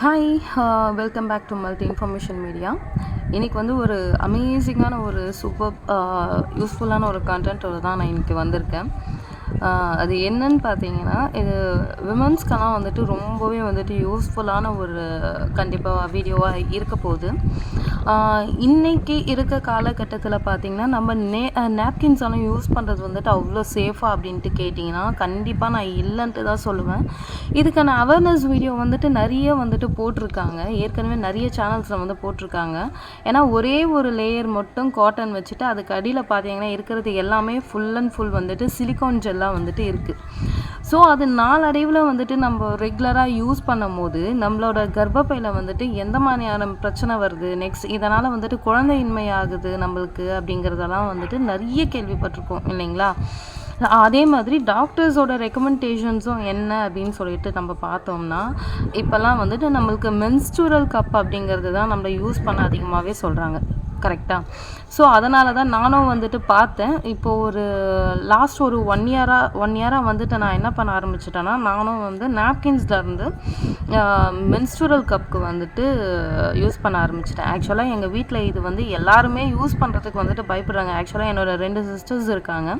Hi welcome back to multi information media. இன்றைக்கி வந்து ஒரு அமேசிங்கான ஒரு சூப்பர் யூஸ்ஃபுல்லான ஒரு கண்டென்ட்டோட தான் நான் இன்றைக்கி வந்திருக்கேன். அது என்னன்னு பார்த்தீங்கன்னா, இது விமன்ஸ்க்கெல்லாம் வந்துட்டு ரொம்பவே வந்துட்டு யூஸ்ஃபுல்லான ஒரு கண்டிப்பாக வீடியோவாக இருக்க போகுது. இன்றைக்கி இருக்க காலகட்டத்தில் பார்த்திங்கன்னா, நம்ம நாப்கின்ஸ் எல்லாம் யூஸ் பண்ணுறது வந்துட்டு அவ்வளோ சேஃபாக அப்படின்ட்டு கேட்டிங்கன்னா, கண்டிப்பாக நான் இல்லைன்ட்டு தான் சொல்லுவேன். இதுக்கான அவேர்னஸ் வீடியோ வந்துட்டு நிறைய வந்துட்டு போட்டிருக்காங்க. ஏற்கனவே நிறைய சேனல்ஸில் வந்து போட்டிருக்காங்க. ஏன்னா ஒரே ஒரு லேயர் மட்டும் காட்டன் வச்சுட்டு அதுக்கு அடியில் பார்த்தீங்கன்னா இருக்கிறது எல்லாமே ஃபுல் அண்ட் ஃபுல் வந்துட்டு சிலிக்கான் ஜெல்லாக வந்துட்டு இருக்குது. ஸோ அது நாளடைவில் வந்துட்டு நம்ம ரெகுலராக யூஸ் பண்ணும் போது நம்மளோட கர்ப்பப்பையில் வந்துட்டு எந்த மாதிரியான பிரச்சனை வருது, நெக்ஸ்ட் இதனால் வந்துட்டு குழந்தையின்மை ஆகுது நம்மளுக்கு அப்படிங்கிறதெல்லாம் வந்துட்டு நிறைய கேள்விப்பட்டிருக்கோம் இல்லைங்களா? அதே மாதிரி டாக்டர்ஸோட ரெக்கமெண்டேஷன்ஸும் என்ன அப்படின்னு சொல்லிட்டு நம்ம பார்த்தோம்னா, இப்போல்லாம் வந்துட்டு நம்மளுக்கு மென்ஸ்ட்ரல் கப் அப்படிங்கிறது தான் நம்ம யூஸ் பண்ண அதிகமாகவே சொல்கிறாங்க. கரெக்டாக? ஸோ அதனால தான் நானும் வந்துட்டு பார்த்தேன். இப்போது ஒரு லாஸ்ட் ஒரு ஒன் இயராக வந்துட்டு நான் என்ன பண்ண ஆரம்பிச்சிட்டேன்னா, நானும் வந்து நாப்கின்ஸ்லேருந்து மென்ஸ்ட்ரல் கப்புக்கு வந்துட்டு யூஸ் பண்ண ஆரம்பிச்சிட்டேன். ஆக்சுவலாக எங்கள் வீட்டில் இது வந்து எல்லாருமே யூஸ் பண்ணுறதுக்கு வந்துட்டு பயப்படுறாங்க. ஆக்சுவலாக என்னோடய 2 சிஸ்டர்ஸ் இருக்காங்க.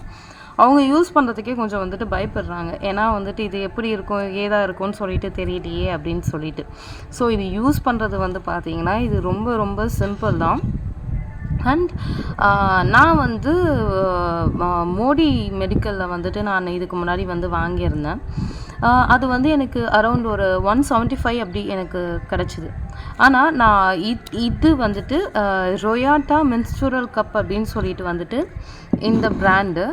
அவங்க யூஸ் பண்ணுறதுக்கே கொஞ்சம் வந்துட்டு பயப்படுறாங்க. ஏன்னா வந்துட்டு இது எப்படி இருக்கும், ஏதாக இருக்கும்னு சொல்லிட்டு தெரியலையே அப்படின்னு சொல்லிட்டு. ஸோ இது யூஸ் பண்ணுறது வந்து பார்த்திங்கன்னா, இது ரொம்ப ரொம்ப சிம்பிள் தான். அண்ட் நான் வந்து மோடி மெடிக்கலில் வந்துட்டு நான் இதுக்கு முன்னாடி வந்து வாங்கியிருந்தேன். அது வந்து எனக்கு அரௌண்ட் ஒரு 175 அப்படி எனக்கு கிடச்சிது. ஆனால் நான் இது வந்துட்டு ரொயாட்டா மென்ஸ்ட்ரல் கப் அப்படின்னு சொல்லிட்டு வந்துட்டு இந்த பிராண்டு.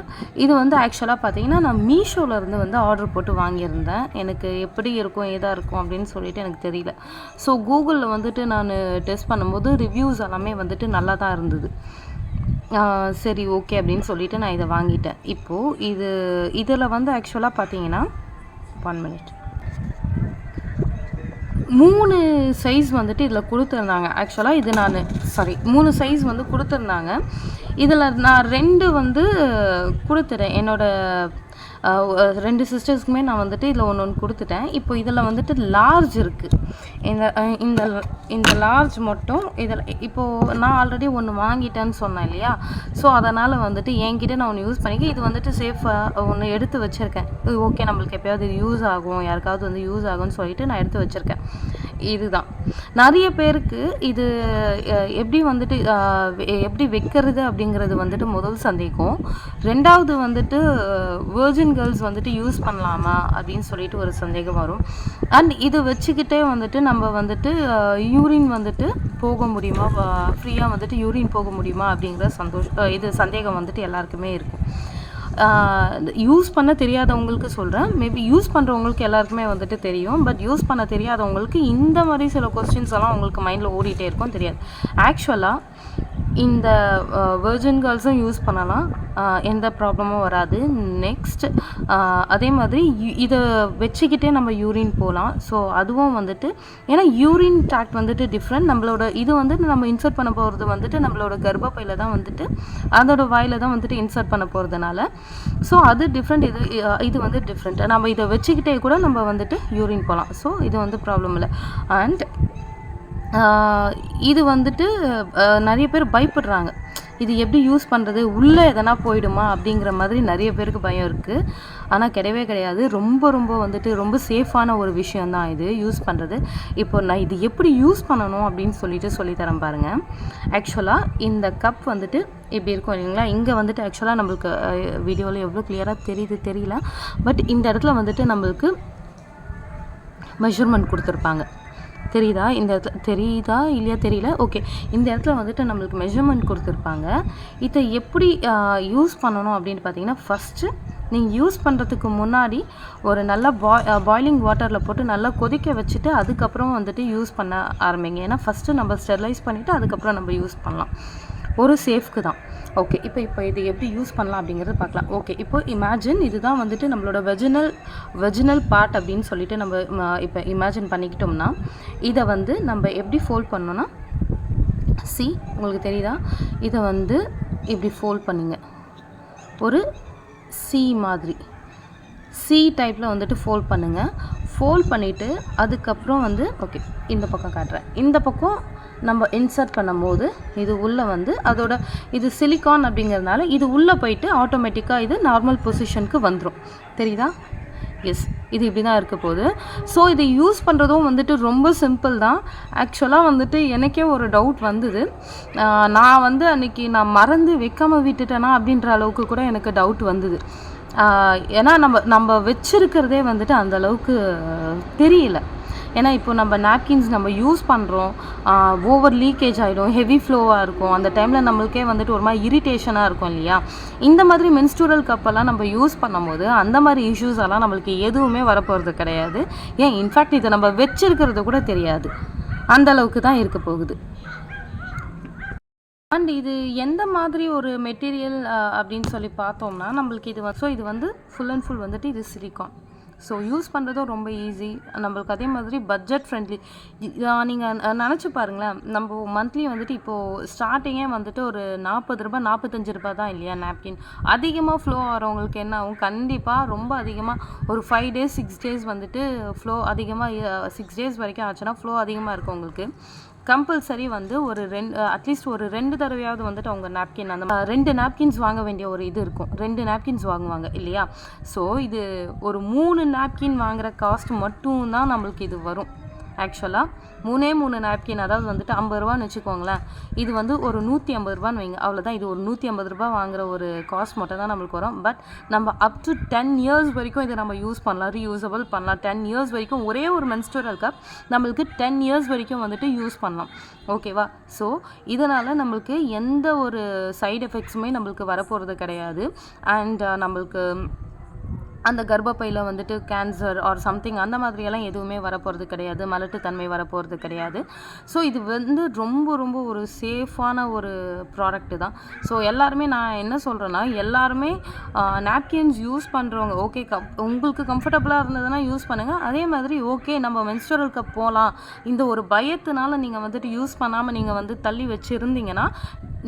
இது வந்து ஆக்சுவலாக பார்த்தீங்கன்னா நான் மீஷோலேருந்து வந்து ஆர்டர் போட்டு வாங்கியிருந்தேன். எனக்கு எப்படி இருக்கும் ஏதாக இருக்கும் அப்படின்னு சொல்லிட்டு எனக்கு தெரியல. ஸோ கூகுளில் வந்துட்டு நான் டெஸ்ட் பண்ணும்போது ரிவ்யூஸ் எல்லாமே வந்துட்டு நல்லா தான் இருந்தது. சரி ஓகே அப்படின்னு சொல்லிட்டு நான் இதை வாங்கிட்டேன். இப்போது இதில் வந்து ஆக்சுவலாக பார்த்தீங்கன்னா 1 மினிட் 3 சைஸ் வந்துட்டு இதில் கொடுத்துருந்தாங்க. ஆக்சுவலாக இது 3 சைஸ் வந்து கொடுத்துருந்தாங்க. இதில் நான் 2 வந்து கொடுத்துட்டேன். என்னோடய 2 சிஸ்டர்ஸ்க்குமே நான் வந்துட்டு இதில் ஒன்று கொடுத்துட்டேன். இப்போ இதில் வந்துட்டு லார்ஜ் இருக்குது. இந்த லார்ஜ் மட்டும் இதில் இப்போது நான் ஆல்ரெடி ஒன்று வாங்கிட்டேன்னு சொன்னேன் இல்லையா? ஸோ அதனால் வந்துட்டு என்கிட்ட நான் ஒன்று யூஸ் பண்ணிக்க இது வந்துட்டு சேஃபாக ஒன்று எடுத்து வச்சுருக்கேன். ஓகே நம்மளுக்கு எப்போயாவது இது யூஸ் ஆகும், யாருக்காவது வந்து யூஸ் ஆகும்னு சொல்லிட்டு நான் எடுத்து வச்சுருக்கேன். இதுதான் நிறைய பேருக்கு இது எப்படி வந்துட்டு எப்படி வைக்கிறது அப்படிங்கிறது வந்துட்டு முதல் சந்தேகம். ரெண்டாவது வந்துட்டு வெர்ஜின் கேர்ள்ஸ் வந்துட்டு யூஸ் பண்ணலாமா அப்படின்னு சொல்லிட்டு ஒரு சந்தேகம் வரும். அண்ட் இது வச்சுக்கிட்டே வந்துட்டு நம்ம வந்துட்டு யூரின் வந்துட்டு போக முடியுமா, ஃப்ரீயாக வந்துட்டு யூரின் போக முடியுமா அப்படிங்கிற சந்தேகம் வந்துட்டு எல்லாருக்குமே இருக்கும். யூஸ் பண்ண தெரியாதவங்களுக்கு சொல்கிறேன். மேபி யூஸ் பண்ணுறவங்களுக்கு எல்லாருக்குமே வந்துட்டு தெரியும். பட் யூஸ் பண்ண தெரியாதவங்களுக்கு இந்த மாதிரி சில கொஸ்டின்ஸ் எல்லாம் உங்களுக்கு மைண்டில் ஓடிட்டே இருக்கும், தெரியாது. ஆக்சுவலாக இந்த வெர்ஜின் கேர்ள்ஸும் யூஸ் பண்ணலாம், எந்த ப்ராப்ளமும் வராது. நெக்ஸ்ட் அதே மாதிரி இதை வச்சுக்கிட்டே நம்ம யூரின் போகலாம். ஸோ அதுவும் வந்துட்டு ஏன்னா யூரின் ட்ராக்ட் வந்துட்டு டிஃப்ரெண்ட். நம்மளோட இது வந்துட்டு நம்ம இன்சர்ட் பண்ண போகிறது வந்துட்டு நம்மளோட கர்ப்பப்பையில் தான் வந்துட்டு அதோட வாயில் தான் வந்துட்டு இன்சர்ட் பண்ண போகிறதுனால ஸோ அது டிஃப்ரெண்ட். இது வந்து டிஃப்ரெண்ட். நம்ம இதை வச்சுக்கிட்டே கூட நம்ம வந்துட்டு யூரின் போகலாம். ஸோ இது வந்து ப்ராப்ளம் இல்லை. அண்ட் இது வந்துட்டு நிறைய பேர் பயப்படுறாங்க. இது எப்படி யூஸ் பண்ணுறது, உள்ளே எதனா போயிடுமா அப்படிங்கிற மாதிரி நிறைய பேருக்கு பயம் இருக்குது. ஆனால் கிடையவே கிடையாது. ரொம்ப ரொம்ப வந்துட்டு ரொம்ப சேஃபான ஒரு விஷயந்தான் இது யூஸ் பண்ணுறது. இப்போ நான் இது எப்படி யூஸ் பண்ணணும் அப்படின்னு சொல்லிட்டு சொல்லித்தரேன் பாருங்கள். ஆக்சுவலாக இந்த கப் வந்துட்டு இப்படி இருக்கும் இல்லைங்களா? இங்கே வந்துட்டு ஆக்சுவலாக நம்மளுக்கு வீடியோவில் எவ்வளோ கிளியராக தெரியல. பட் இந்த இடத்துல வந்துட்டு நம்மளுக்கு மெஷர்மெண்ட் கொடுத்துருப்பாங்க. தெரியுதா? இந்த இடத்துல தெரியுதா இல்லையா தெரியல. ஓகே, இந்த இடத்துல வந்துட்டு நம்மளுக்கு மெஷர்மெண்ட் கொடுத்துருப்பாங்க. இதை எப்படி யூஸ் பண்ணணும் அப்படின்னு பார்த்தீங்கன்னா, ஃபஸ்ட்டு நீங்கள் யூஸ் பண்ணுறதுக்கு முன்னாடி ஒரு நல்ல பாய்லிங் வாட்டரில் போட்டு நல்லா கொதிக்க வச்சுட்டு அதுக்கப்புறம் வந்துட்டு யூஸ் பண்ண ஆரம்பிங்க. ஏன்னா ஃபஸ்ட்டு நம்ம ஸ்டெர்லைஸ் பண்ணிவிட்டு அதுக்கப்புறம் நம்ம யூஸ் பண்ணலாம். ஒரு சேஃப்க்கு தான். ஓகே, இப்போ இது எப்படி யூஸ் பண்ணலாம் அப்படிங்கிறது பார்க்கலாம். ஓகே, இப்போ இமேஜின் இதுதான் வந்துட்டு நம்மளோட வெஜினல் பார்ட் அப்படின்னு சொல்லிட்டு நம்ம இப்போ இமேஜின் பண்ணிக்கிட்டோம்னா இதை வந்து நம்ம எப்படி ஃபோல்ட் பண்ணோன்னா, உங்களுக்கு தெரியுதா? இதை வந்து இப்படி ஃபோல்ட் பண்ணுங்க. ஒரு சி மாதிரி டைப்பில் வந்துட்டு ஃபோல்ட் பண்ணுங்கள். ஃபோல்ட் பண்ணிவிட்டு அதுக்கப்புறம் வந்து ஓகே இந்த பக்கம் காட்டுறேன். இந்த பக்கம் நம்ம இன்சர்ட் பண்ணும்போது இது உள்ளே வந்து அதோட இது சிலிக்கான் அப்படிங்கிறதுனால இது உள்ளே போயிட்டு ஆட்டோமேட்டிக்காக இது நார்மல் பொசிஷனுக்கு வந்துடும். தெரியுதா? எஸ், இது இப்படி தான் இருக்க போகுது. ஸோ இதை யூஸ் பண்ணுறதும் வந்துட்டு ரொம்ப சிம்பிள் தான். ஆக்சுவலாக வந்துட்டு எனக்கே ஒரு டவுட் வந்தது. நான் வந்து அன்றைக்கி நான் மறந்து வைக்காமல் விட்டுட்டேனா அப்படின்ற அளவுக்கு கூட எனக்கு டவுட் வந்தது. ஏன்னா நம்ம வச்சுருக்கிறதே வந்துட்டு அந்தளவுக்கு தெரியல. ஏன்னா இப்போ நம்ம நாப்கின்ஸ் நம்ம யூஸ் பண்ணுறோம், ஓவர் லீக்கேஜ் ஆகிடும், ஹெவி ஃப்ளோவாக இருக்கும். அந்த டைமில் நம்மளுக்கே வந்துட்டு ஒரு மாதிரி இரிட்டேஷனாக இருக்கும் இல்லையா? இந்த மாதிரி மென்ஸ்ட்ரல் கப்பெல்லாம் நம்ம யூஸ் பண்ணும்போது அந்த மாதிரி இஷ்யூஸ் எல்லாம் நம்மளுக்கு எதுவுமே வரப்போகிறது கிடையாது. ஏன் இன்ஃபேக்ட் இதை நம்ம வச்சுருக்கிறது கூட தெரியாது. அந்தளவுக்கு தான் இருக்க போகுது. அண்ட் இது எந்த மாதிரி ஒரு மெட்டீரியல் அப்படின்னு சொல்லி பார்த்தோம்னா நம்மளுக்கு இது வந்து ஃபுல் அண்ட் ஃபுல் வந்துட்டு இது சிலிக்கான். ஸோ யூஸ் பண்ணுறதும் ரொம்ப ஈஸி, நம்மளுக்கு அதே மாதிரி பட்ஜெட் ஃப்ரெண்ட்லி. நீங்கள் நினச்சி பாருங்களேன், நம்ம மந்த்லி வந்துட்டு இப்போது ஸ்டார்டிங்கே வந்துட்டு ஒரு 40 ரூபா 45 ரூபா தான் இல்லையா நாப்கின். அதிகமாக ஃப்ளோ ஆகிறவங்களுக்கு என்ன ஆகும், கண்டிப்பாக ரொம்ப அதிகமாக ஒரு 5 days 6 days வந்துட்டு ஃப்ளோ அதிகமாக 6 days வரைக்கும் ஆச்சுன்னா ஃப்ளோ அதிகமாக இருக்கும் உங்களுக்கு. கம்பல்சரி வந்து ஒரு அட்லீஸ்ட் ஒரு 2 தடவையாவது வந்துட்டு அவங்க நாப்கின் அந்த 2 நாப்கின்ஸ் வாங்க வேண்டிய ஒரு இது இருக்கும். 2 நாப்கின்ஸ் வாங்குவாங்க இல்லையா? ஸோ இது ஒரு 3 நாப்கின் வாங்குகிற காஸ்ட் மட்டும்தான் நம்மளுக்கு இது வரும். ஆக்சுவலாக 3 நாப்கின் அதாவது வந்துட்டு 50 ரூபான்னு வச்சுக்கோங்களேன். இது வந்து ஒரு 150 ரூபான்னு வைங்க, அவ்வளோதான். இது ஒரு 150 ரூபா வாங்குகிற ஒரு காஸ்ட் மட்டும் தான் நம்மளுக்கு வரும். பட் நம்ம அப் டு 10 years வரைக்கும் இதை நம்ம யூஸ் பண்ணலாம், ரீயூசபிள் பண்ணலாம். 10 years வரைக்கும் ஒரே ஒரு மென்ஸ்ட்ரல் கப் நம்மளுக்கு 10 years வரைக்கும் வந்துட்டு யூஸ் பண்ணலாம். ஓகேவா? ஸோ இதனால் நம்மளுக்கு எந்த ஒரு சைடு எஃபெக்ட்ஸுமே நம்மளுக்கு வரப்போகிறது கிடையாது. அண்ட் நம்மளுக்கு அந்த கர்ப்பப்பையில் வந்துட்டு கேன்சர் ஆர் சம்திங் அந்த மாதிரியெல்லாம் எதுவுமே வரப்போகிறது கிடையாது, மலட்டுத்தன்மை வரப்போகிறது கிடையாது. ஸோ இது வந்து ரொம்ப ரொம்ப ஒரு சேஃபான ஒரு ப்ராடக்ட்டு தான். ஸோ எல்லாருமே நான் என்ன சொல்கிறேன்னா, எல்லாருமே நாப்கின்ஸ் யூஸ் பண்ணுறவங்க ஓகே, உங்களுக்கு கம்ஃபர்டபுளாக இருந்ததுன்னா யூஸ் பண்ணுங்கள். அதே மாதிரி ஓகே நம்ம மென்ஸ்ட்ரல் கப் போகலாம் இந்த ஒரு பயத்தினால நீங்கள் வந்துட்டு யூஸ் பண்ணாமல் நீங்கள் வந்து தள்ளி வச்சுருந்தீங்கன்னா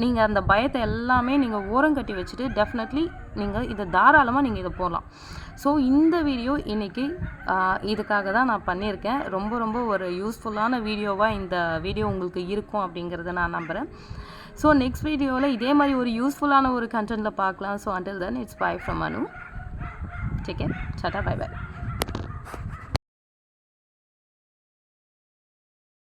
நீங்கள் அந்த பயத்தை எல்லாமே நீங்கள் ஓரங்கட்டி வச்சுட்டு டெஃபினெட்லி நீங்கள் இதை தாராளமாக நீங்கள் இதை போகலாம். ஸோ இந்த வீடியோ இன்றைக்கி இதுக்காக தான் நான் பண்ணியிருக்கேன். ரொம்ப ரொம்ப ஒரு யூஸ்ஃபுல்லான வீடியோவாக இந்த வீடியோ உங்களுக்கு இருக்கும் அப்படிங்கிறத நான் நம்புகிறேன். ஸோ நெக்ஸ்ட் வீடியோவில் இதே மாதிரி ஒரு யூஸ்ஃபுல்லான ஒரு கண்டென்ட்டில் பார்க்கலாம். So until then it's bye from Anu. Take care, tata, bye by.